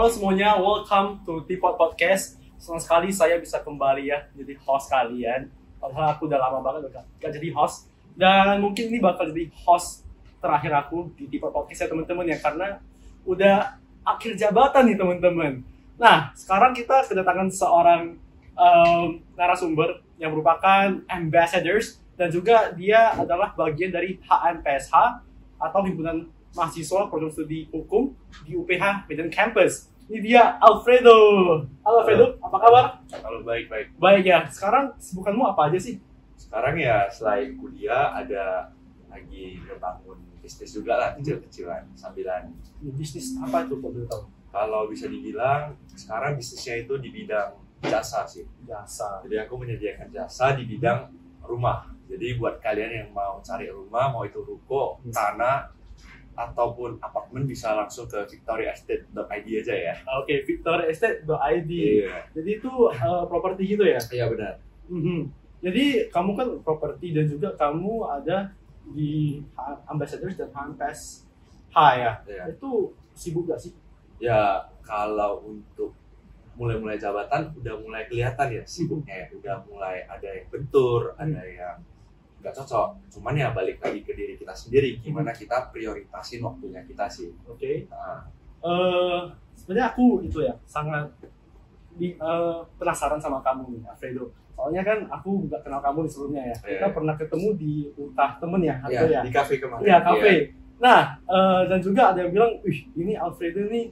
Halo semuanya, welcome to Teapot Podcast. Senang sekali saya bisa kembali ya jadi host kalian. Padahal aku udah lama banget gak jadi host. Dan mungkin ini bakal jadi host terakhir aku di Teapot Podcast ya teman-teman ya. Karena udah akhir jabatan nih teman-teman. Nah, sekarang kita kedatangan seorang narasumber yang merupakan ambassadors. Dan juga dia adalah bagian dari HMPSH atau Himpunan Mahasiswa Program Studi Hukum di UPH Medan Campus. Ini dia Alfredo. Halo Alfredo, apa kabar? Halo, baik. Baik ya. Sekarang kesibukanmu apa aja sih? Sekarang ya selain kuliah ada lagi ngebangun bisnis juga lah, kecil-kecilan sambilan. Bisnis apa itu kok boleh tahu? Kalau bisa dibilang sekarang bisnisnya itu di bidang jasa sih. Jasa. Jadi aku menyediakan jasa di bidang rumah. Jadi buat kalian yang mau cari rumah, mau itu ruko, tanah, ataupun apartemen bisa langsung ke victoriaestate.id aja ya. Oke, victoriaestate.id. Iya. Jadi itu properti gitu ya? Iya benar. Jadi kamu kan properti dan juga kamu ada di Ambassadors dan HMPS ya? Iya. Itu sibuk gak sih? Ya kalau untuk mulai jabatan udah mulai kelihatan ya sibuknya ya. Udah mulai ada yang bentur, ada yang nggak cocok. Cuman ya balik lagi ke diri kita sendiri, gimana kita prioritasin waktunya kita sih. Oke. Nah, Sebenarnya aku itu ya sangat penasaran sama kamu nih, Alfredo. Soalnya kan aku nggak kenal kamu di sebelumnya ya. Kita pernah ketemu di utah temen ya, atau ya? Di kafe kemarin. Iya, kafe. Nah, dan juga ada yang bilang, ini Alfredo nih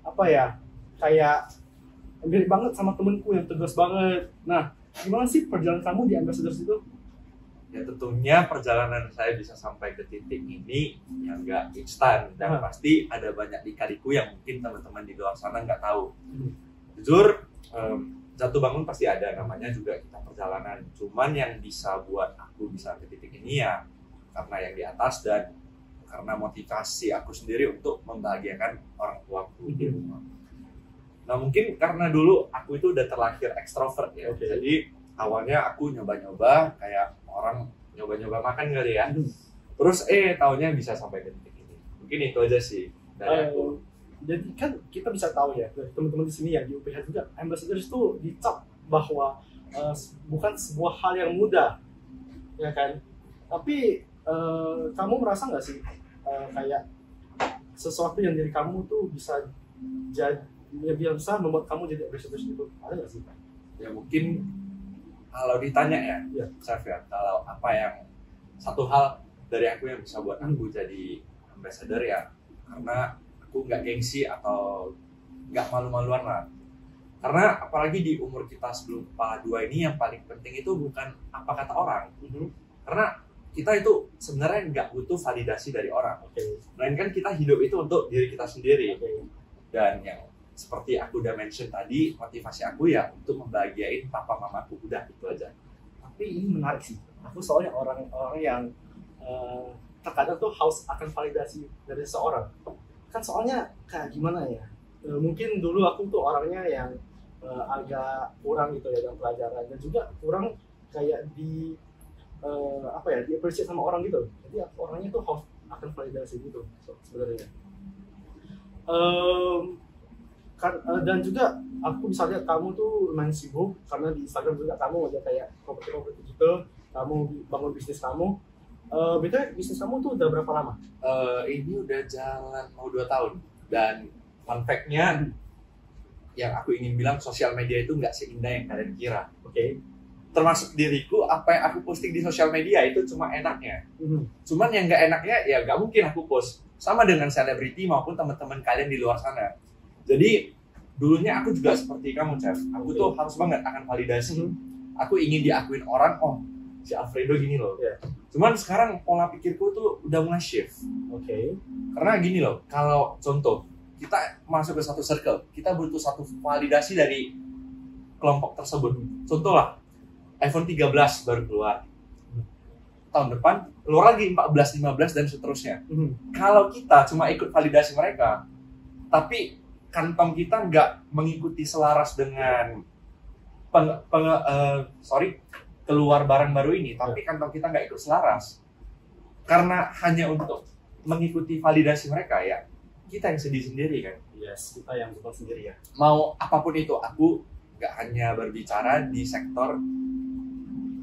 apa ya? Kayak mirip banget sama temenku yang tegas banget. Nah, gimana sih perjalanan kamu di Ambassadors itu? Ya tentunya perjalanan saya bisa sampai ke titik ini ya nggak instan dan pasti ada banyak lika-liku yang mungkin teman-teman di luar sana nggak tahu. Jujur, jatuh bangun pasti ada, namanya juga kita perjalanan. Cuman yang bisa buat aku bisa ke titik ini ya karena yang di atas dan karena motivasi aku sendiri untuk membahagiakan orang tuaku di rumah. Nah mungkin karena dulu aku itu udah terlahir ekstrovert ya, jadi awalnya aku nyoba-nyoba kayak orang nyoba-nyoba makan kali ya. Terus taunya bisa sampai ke titik ini. Mungkin itu aja sih dari aku. Jadi kan kita bisa tahu ya dari teman-teman di sini ya di UPH juga Ambassadors itu dicap bahwa bukan sebuah hal yang mudah, ya kan? Tapi kamu merasa nggak sih kayak sesuatu yang dari kamu tuh bisa jadi bisa membuat kamu jadi ambassadors itu, ada nggak sih? Ya mungkin kalau ditanya ya, Chef ya, kalau apa yang satu hal dari aku yang bisa buat aku jadi ambassador ya, karena aku nggak gengsi atau nggak malu-maluan lah. Karena apalagi di umur kita sebelum kepala dua ini yang paling penting itu bukan apa kata orang, karena kita itu sebenarnya nggak butuh validasi dari orang, melainkan kita hidup itu untuk diri kita sendiri. Dan yang seperti aku udah mention tadi, motivasi aku ya untuk membahagiain papa mamaku, udah itu aja. Tapi ini menarik sih, aku soalnya orang-orang yang terkadang tuh haus akan validasi dari seseorang. Kan soalnya kayak gimana ya, mungkin dulu aku tuh orangnya yang agak kurang gitu ya dalam pelajaran, dan juga kurang kayak di di-appreciate sama orang gitu. Jadi orangnya tuh haus akan validasi gitu sebenarnya. Dan juga aku bisa lihat kamu tuh lumayan sibuk karena di Instagram juga kamu ada kayak properti gitu, kamu bangun bisnis kamu. Betul, bisnis kamu tuh udah berapa lama? Ini udah jalan mau 2 tahun. Dan fun fact-nya yang aku ingin bilang, sosial media itu nggak seindah yang kalian kira. Termasuk diriku, apa yang aku posting di sosial media itu cuma enaknya. Cuman yang nggak enaknya ya nggak mungkin aku post. Sama dengan selebriti maupun teman-teman kalian di luar sana. Jadi dulunya aku juga seperti kamu, Chef. Aku tuh harus banget akan validasi. Aku ingin diakuin orang, oh si Alfredo gini loh. Cuman sekarang pola pikirku tuh udah mulai shift. Karena gini loh, kalau contoh kita masuk ke satu circle, kita butuh satu validasi dari kelompok tersebut. Contoh lah, iPhone 13 baru keluar. Tahun depan keluar lagi 14, 15 dan seterusnya. Kalau kita cuma ikut validasi mereka, tapi kantong kita nggak mengikuti selaras dengan keluar barang baru ini, tapi kantong kita nggak ikut selaras karena hanya untuk mengikuti validasi mereka ya, kita yang sedih sendiri kan. Yes, kita yang bukan sendiri ya. Mau apapun itu, aku nggak hanya berbicara di sektor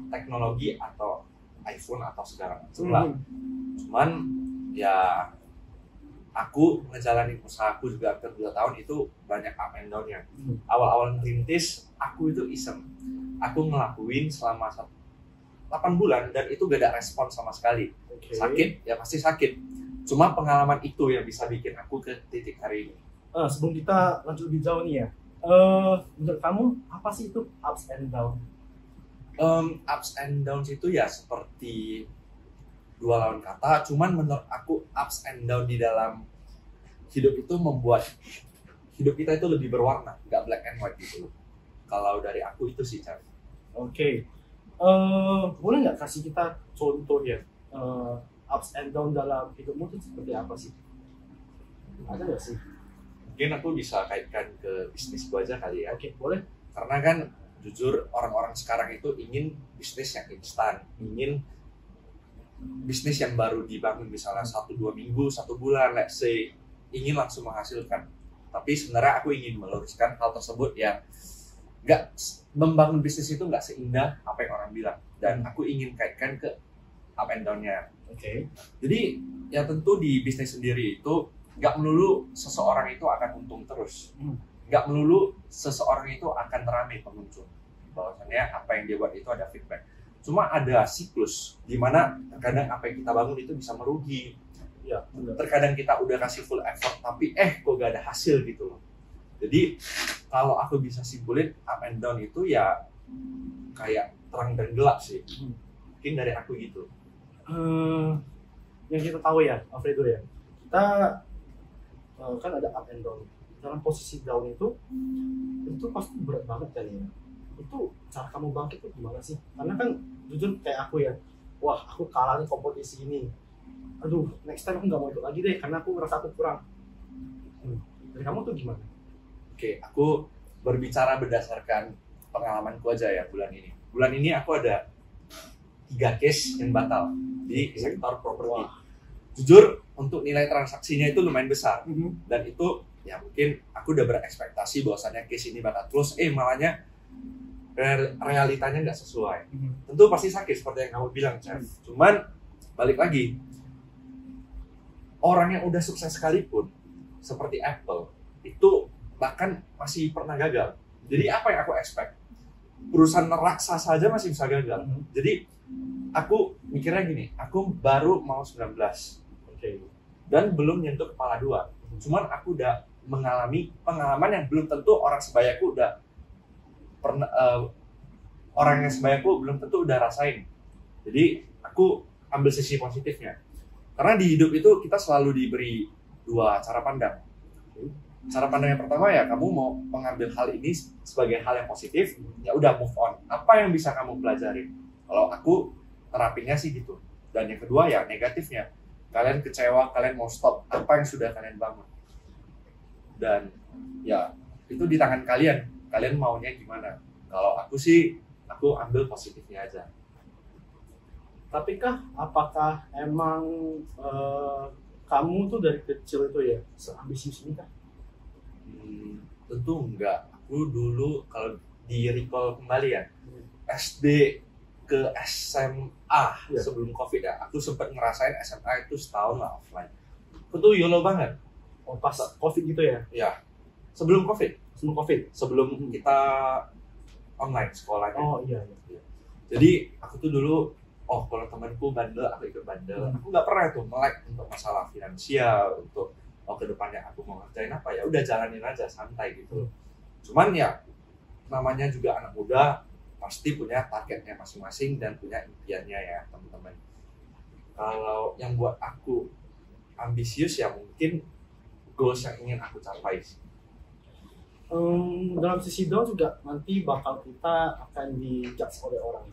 teknologi atau iPhone atau segala macam lah. Cuman ya aku ngejalanin usahaku juga hampir 2 tahun itu banyak up and down-nya. Awal-awal ngerintis, aku itu iseng. Aku ngelakuin selama 8 bulan dan itu gak ada respon sama sekali. Sakit, ya pasti sakit. Cuma pengalaman itu yang bisa bikin aku ke titik hari ini. Sebelum kita lanjut lebih jauh nih ya, menurut kamu apa sih itu ups and down? Ups and downs itu ya seperti dua lawan kata, cuman menurut aku ups and down di dalam hidup itu membuat hidup kita itu lebih berwarna, nggak black and white gitu. Kalau dari aku itu sih, Chan. Oke. Boleh nggak kasih kita contoh ya, ups and down dalam hidupmu itu seperti apa sih? Ada nggak sih? Mungkin aku bisa kaitkan ke bisnisku aja kali ya. Oke, boleh. Karena kan jujur orang-orang sekarang itu ingin bisnis yang instan, ingin bisnis yang baru dibangun misalnya 1-2 minggu, 1 bulan, let's say, ingin langsung menghasilkan. Tapi sebenarnya aku ingin meluruskan hal tersebut yang nggak, membangun bisnis itu nggak seindah apa yang orang bilang. Dan aku ingin kaitkan ke up and down-nya. Oke. Jadi ya tentu di bisnis sendiri itu nggak melulu seseorang itu akan untung terus. Nggak melulu seseorang itu akan ramai pengunjung. Bahwasannya apa yang dia buat itu ada feedback. Cuma ada siklus di mana terkadang apa yang kita bangun itu bisa merugi. Ya, benar. Terkadang kita udah kasih full effort tapi kok gak ada hasil gitu loh. Jadi kalau aku bisa simpulin up and down itu ya kayak terang dan gelap sih. Mungkin dari aku gitu. Yang kita tahu ya, Alfredo ya, kita kan ada up and down. Dalam posisi down itu pasti berat banget kan ya. Itu cara kamu bangkit itu gimana sih? Karena kan jujur kayak aku ya, wah aku kalah nih kompetisi ini, aduh next time aku nggak mau ikut lagi deh karena aku merasa aku kurang. Dari kamu tuh gimana? Oke, aku berbicara berdasarkan pengalamanku aja ya bulan ini. Bulan ini aku ada 3 case yang batal di sektor properti. Jujur untuk nilai transaksinya itu lumayan besar dan itu ya mungkin aku udah berekspektasi bahwasannya case ini bakal close, malahnya realitanya nggak sesuai. Tentu pasti sakit seperti yang kamu bilang, Chef. Cuman balik lagi, orang yang udah sukses sekalipun seperti Apple itu bahkan masih pernah gagal. Jadi apa yang aku expect? Perusahaan raksasa saja masih bisa gagal. Jadi aku mikirnya gini, aku baru mau 19. Dan belum nyentuh kepala 2. Cuman aku udah mengalami pengalaman yang belum tentu orang sebayaku udah pernah, orang yang sebayaku belum tentu udah rasain. Jadi aku ambil sisi positifnya. Karena di hidup itu kita selalu diberi 2 cara pandang. Cara pandang yang pertama ya kamu mau mengambil hal ini sebagai hal yang positif, ya udah move on. Apa yang bisa kamu pelajari? Kalau aku terapinya sih gitu. Dan yang kedua ya negatifnya. Kalian kecewa, kalian mau stop apa yang sudah kalian bangun. Dan ya itu di tangan kalian. Kalian maunya gimana? Kalau aku sih, aku ambil positifnya aja. Tapi apakah emang kamu tuh dari kecil itu ya seambisius ini kah? Tentu enggak. Aku dulu kalau di recall kembali ya, SD ke SMA sebelum COVID ya, aku sempat ngerasain SMA itu setahun lah offline. Aku tuh YOLO banget. Oh, pas COVID gitu ya? Ya, sebelum COVID. Sebelum kita online sekolahnya. Oh iya. Jadi aku tuh dulu, kalau temanku bandel, aku ikut bandel. Aku nggak pernah tuh melek untuk masalah finansial, untuk kedepannya aku mau ngerjain apa, ya udah jalanin aja santai gitu. Cuman ya namanya juga anak muda pasti punya targetnya masing-masing dan punya impiannya ya teman-teman. Kalau yang buat aku ambisius ya mungkin goals yang ingin aku capai sih. Dalam sisi down juga nanti bakal kita akan dijudge oleh orang.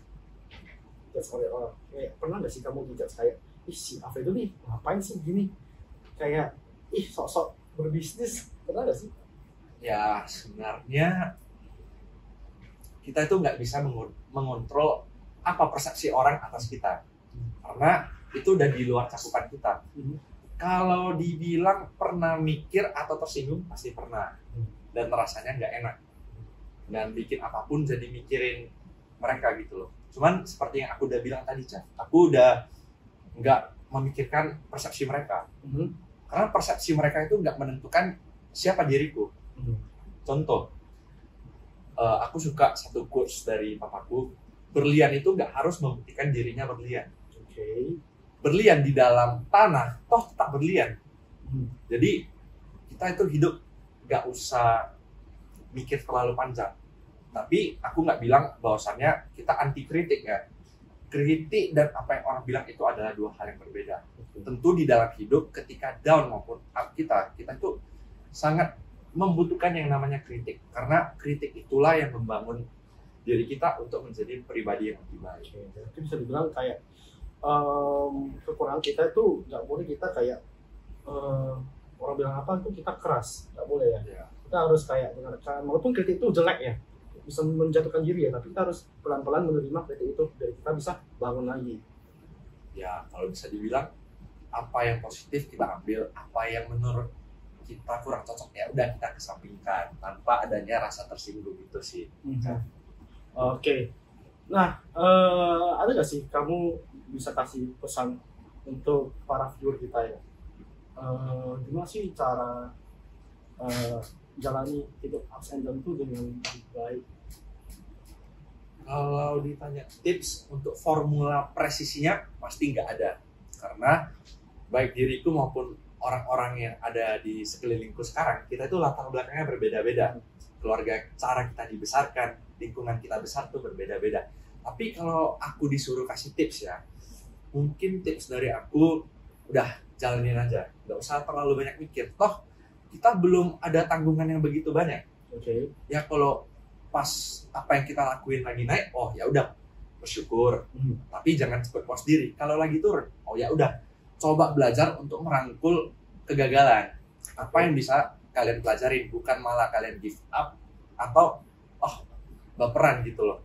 Kayak pernah nggak sih kamu dijudge kayak, si Alfredo nih ngapain sih gini? Kayak sok-sok berbisnis, pernah nggak sih? Ya sebenarnya kita itu nggak bisa mengontrol apa persepsi orang atas kita, karena itu udah di luar cakupan kita. Kalau dibilang pernah mikir atau tersinggung, pasti pernah. Dan rasanya nggak enak. Dan bikin apapun jadi mikirin mereka gitu loh. Cuman seperti yang aku udah bilang tadi, Cah, aku udah nggak memikirkan persepsi mereka. Karena persepsi mereka itu nggak menentukan siapa diriku. Contoh, aku suka satu quotes dari papaku, berlian itu nggak harus membuktikan dirinya berlian. Berlian di dalam tanah, toh tetap berlian. Jadi kita itu hidup nggak usah mikir terlalu panjang. Tapi aku nggak bilang bahwasannya kita anti kritik ya. Kritik dan apa yang orang bilang itu adalah dua hal yang berbeda. Tentu di dalam hidup ketika down maupun up kita itu sangat membutuhkan yang namanya kritik. Karena kritik itulah yang membangun diri kita untuk menjadi pribadi yang lebih baik. Itu bisa dibilang kayak kekurangan kita itu nggak boleh kita kayak orang bilang apa itu kita keras, nggak boleh ya. Kita harus kayak dengarkan, walaupun kritik itu jelek ya, bisa menjatuhkan diri ya, tapi kita harus pelan-pelan menerima kritik itu dari kita bisa bangun lagi. Ya kalau bisa dibilang apa yang positif kita ambil, apa yang menurut kita kurang cocok ya udah kita kesampingkan tanpa adanya rasa tersinggung itu sih. Oke. Nah, ada nggak sih kamu bisa kasih pesan untuk para viewer kita ya? Gimana sih cara jalani hidup ups and down itu dengan baik? Kalau ditanya tips untuk formula presisinya pasti nggak ada, karena baik diriku maupun orang-orang yang ada di sekelilingku sekarang, kita itu latar belakangnya berbeda-beda. Keluarga, cara kita dibesarkan, lingkungan kita besar tuh berbeda-beda. Tapi kalau aku disuruh kasih tips ya, mungkin tips dari aku udah jalanin aja, nggak usah terlalu banyak mikir. Toh kita belum ada tanggungan yang begitu banyak. Ya kalau pas apa yang kita lakuin lagi naik, oh ya udah bersyukur. Tapi jangan cepat puas diri. Kalau lagi turun, oh ya udah coba belajar untuk merangkul kegagalan. Apa yang bisa kalian pelajarin, bukan malah kalian give up atau baperan gitu loh.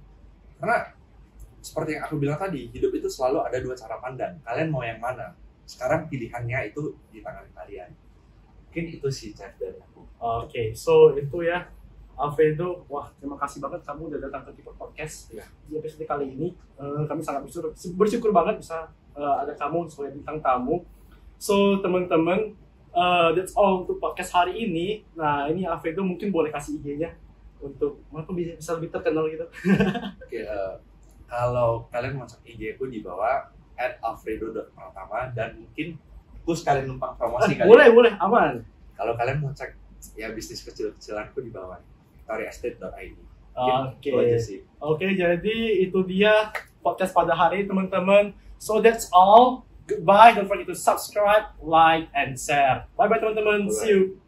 Karena seperti yang aku bilang tadi, hidup itu selalu ada dua cara pandang. Kalian mau yang mana? Sekarang pilihannya itu di tangan kalian. Mungkin itu sih Chef dari aku. Oke, so itu ya Alfredo, wah terima kasih banget kamu udah datang ke Tipot Podcast. Di episode kali ini kami sangat bersyukur banget bisa ada kamu sebagai bintang tamu. So teman-teman, that's all untuk podcast hari ini. Nah ini Alfredo mungkin boleh kasih IG-nya untuk bisa lebih terkenal gitu. Oke, kalau kalian mau cek IG aku di bawah @alfredo.pratama, dan mungkin aku sekalian numpang promosi kali. Boleh, aman. Kalau kalian mau cek ya bisnis kecil-kecilanku di bawah victoriaestate.id. Oke, jadi itu dia podcast pada hari ini teman-teman. So that's all. Goodbye. Don't forget to subscribe, like, and share. Bye-bye teman-teman. See you.